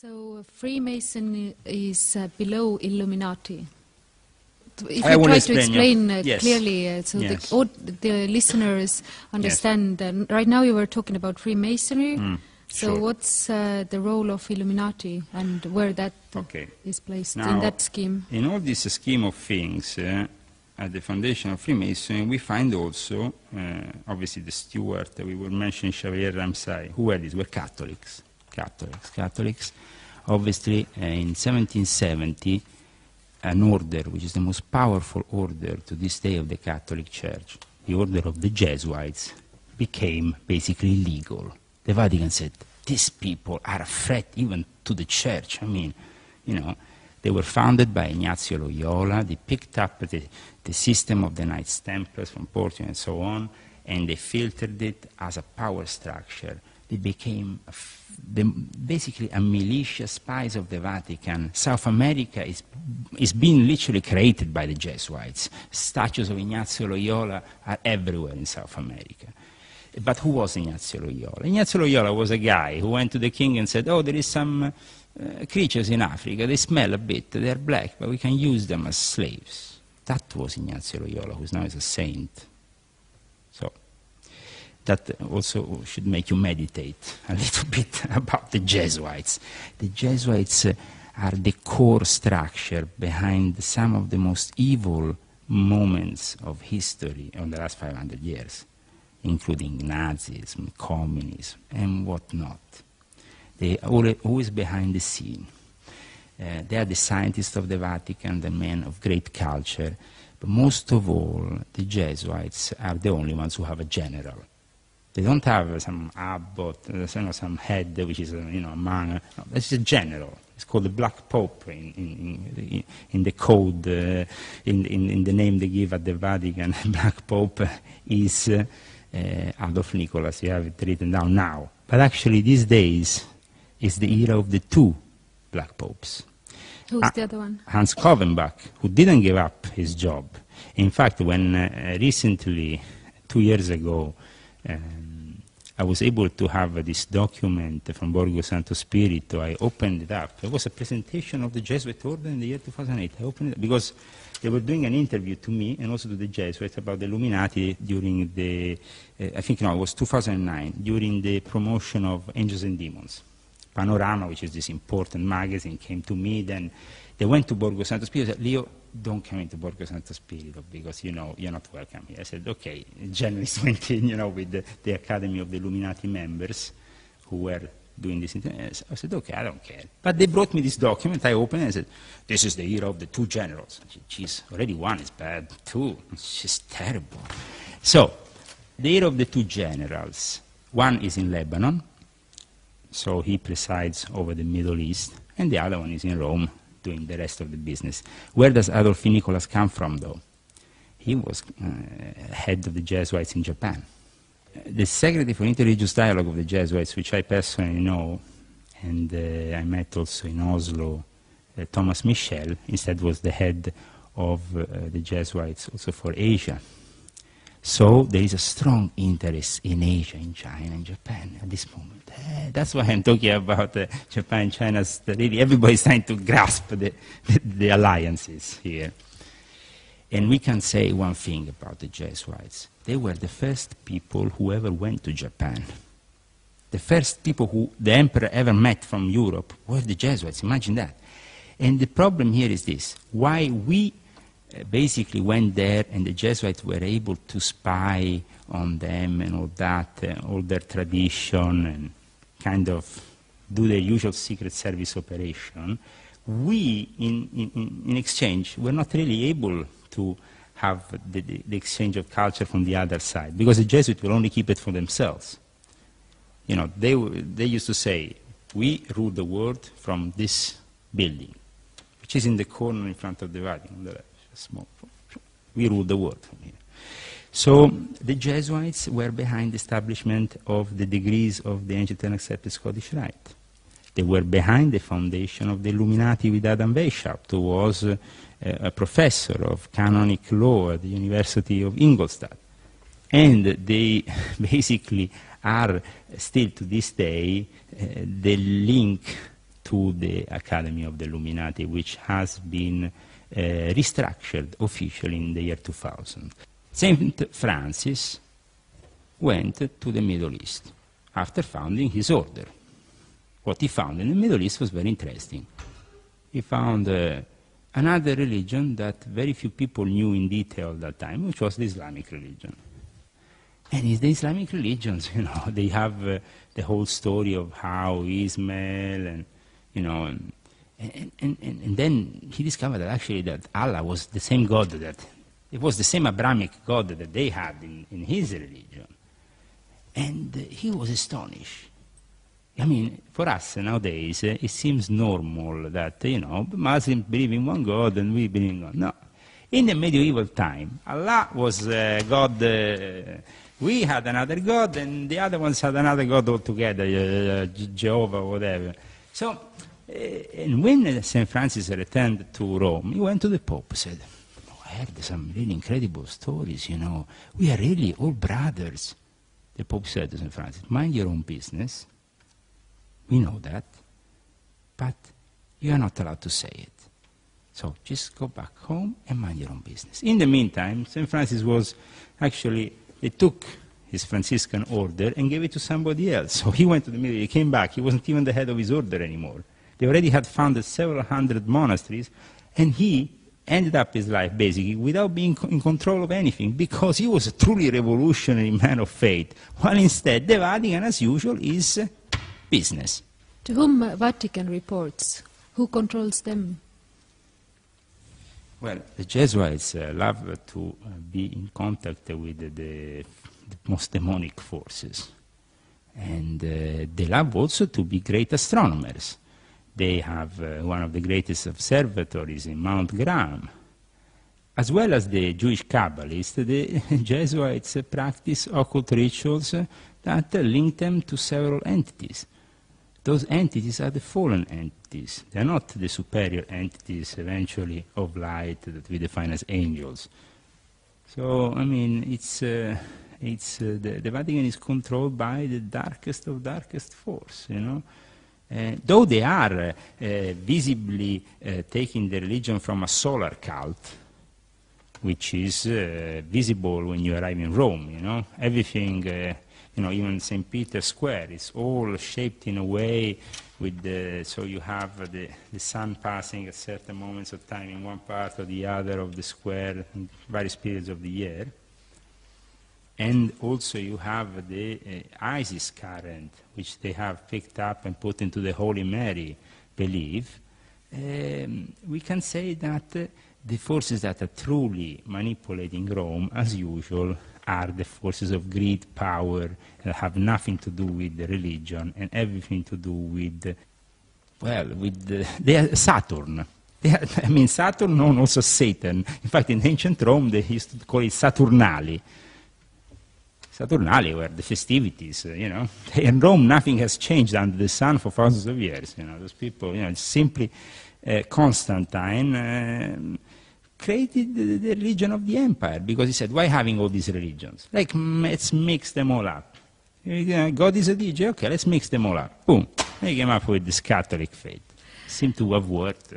So Freemason is below Illuminati. If I you will try to explain, explain clearly, so Yes. the listeners understand. Right now you were talking about Freemasonry. So Sure. what's the role of Illuminati and where that is placed in that scheme? In all this scheme of things, at the foundation of Freemasonry, we find also, obviously, the steward. We were mentioning Xavier Ramsay. Who were these? Were Catholics. Catholics. Obviously, in 1770, an order, which is the most powerful order to this day of the Catholic Church, the order of the Jesuits, became basically legal. The Vatican said, these people are a threat even to the Church. I mean, you know, they were founded by Ignazio Loyola. They picked up the system of the Knights Templars from Portugal and so on, and they filtered it as a power structure. They became basically a militia, spies of the Vatican. South America is being literally created by the Jesuits. Statues of Ignazio Loyola are everywhere in South America. But who was Ignazio Loyola? Ignazio Loyola was a guy who went to the king and said, oh, there is some creatures in Africa, they smell a bit, they're black, but we can use them as slaves. That was Ignazio Loyola, who now is a saint. So that also should make you meditate a little bit about the Jesuits. The Jesuits are the core structure behind some of the most evil moments of history in the last 500 years, including Nazism, communism, and whatnot. They are always behind the scene. They are the scientists of the Vatican, the men of great culture, but most of all, the Jesuits are the only ones who have a general. They don't have some abbot, some head, which is a man. No, it's a general. It's called the Black Pope in the code, in the name they give at the Vatican. Black Pope is Adolf Nicholas. You have it written down now. But actually, these days is the era of the two Black Popes. Who's the other one? Hans Kovenbach, who didn't give up his job. In fact, when recently, 2 years ago, I was able to have this document from Borgo Santo Spirito. I opened it up. It was a presentation of the Jesuit order in the year 2008. I opened it because they were doing an interview to me and also to the Jesuits about the Illuminati during the, I think it was 2009, during the promotion of Angels and Demons. Panorama, which is this important magazine, came to me. Then they went to Borgo Santo Spirito and said, Leo, don't come into Borgo Santo Spirito because, you're not welcome here. I said, okay. Journalists went in, with the Academy of the Illuminati members who were doing this. I said, okay, I don't care. But they brought me this document. I opened it and said, this is the era of the two generals. I said, geez, already one is bad. Two, it's just terrible. So, the era of the two generals. One is in Lebanon, so he presides over the Middle East, and the other one is in Rome, doing the rest of the business. Where does Adolf Nicholas come from, though? He was head of the Jesuits in Japan. The Secretary for Interreligious Dialogue of the Jesuits, which I personally know, and I met also in Oslo, Thomas Michel, instead was the head of the Jesuits also for Asia. So there is a strong interest in Asia, in China, in Japan at this moment. That's why I'm talking about Japan and China. Really, everybody's trying to grasp the alliances here. And we can say one thing about the Jesuits. They were the first people who ever went to Japan. The first people who the emperor ever met from Europe were the Jesuits. Imagine that. And the problem here is this. Why we basically went there and the Jesuits were able to spy on them and all that, all their tradition, and kind of do their usual secret service operation. We, in exchange, were not really able to have the exchange of culture from the other side, because the Jesuits will only keep it for themselves. They used to say, we rule the world from this building, which is in the corner in front of the Vatican. Small. We rule the world from here. So the Jesuits were behind the establishment of the degrees of the ancient and accepted Scottish Rite. They were behind the foundation of the Illuminati with Adam Weishaupt, who was a professor of canonic law at the University of Ingolstadt. And they basically are still to this day the link to the Academy of the Illuminati, which has been restructured officially in the year 2000. Saint Francis went to the Middle East after founding his order. What he found in the Middle East was very interesting. He found another religion that very few people knew in detail at that time, which was the Islamic religion. And in the Islamic religions, you know, they have the whole story of how Ismail and, you know, and then he discovered that actually that Allah was the same God that, it was the same Abrahamic God that they had in his religion. And he was astonished. I mean, for us nowadays, it seems normal that, you know, Muslims believe in one God and we believe in God. No. In the medieval time, Allah was God, we had another God, and the other ones had another God altogether, Jehovah, whatever. So, and when St. Francis returned to Rome, he went to the Pope and said, oh, I heard some really incredible stories, you know. We are really all brothers. The Pope said to St. Francis, mind your own business. We know that, but you are not allowed to say it. So just go back home and mind your own business. In the meantime, St. Francis was actually, they took his Franciscan order and gave it to somebody else. So he went to the Middle East, he came back, he wasn't even the head of his order anymore. They already had founded several hundred monasteries, and he ended up his life basically without being in control of anything, because he was a truly revolutionary man of faith, while instead the Vatican, as usual, is business. To whom Vatican reports? Who controls them? Well, the Jesuits love to be in contact with the most demonic forces. And they love also to be great astronomers. They have one of the greatest observatories in Mount Graham. As well as the Jewish Kabbalists, the Jesuits practice occult rituals that link them to several entities. Those entities are the fallen entities. They are not the superior entities eventually of light that we define as angels. So, I mean, the Vatican is controlled by the darkest of darkest force, you know. Though they are visibly taking the religion from a solar cult, which is visible when you arrive in Rome, you know. Everything, you know, even St. Peter's Square is all shaped in a way with so you have the sun passing at certain moments of time in one part or the other of the square in various periods of the year. And also you have the Isis current, which they have picked up and put into the Holy Mary belief. We can say that the forces that are truly manipulating Rome, as usual, are the forces of greed, power, that have nothing to do with the religion and everything to do with, well, they are Saturn. I mean, Saturn known also as Satan. In fact, in ancient Rome, they used to call it Saturnali. Saturnali were the festivities, you know. In Rome, nothing has changed under the sun for thousands of years. You know, those people, you know, simply Constantine created the religion of the empire, because he said, why having all these religions? Like, let's mix them all up. God is a DJ, okay, let's mix them all up. Boom. He came up with this Catholic faith. Seemed to have worked.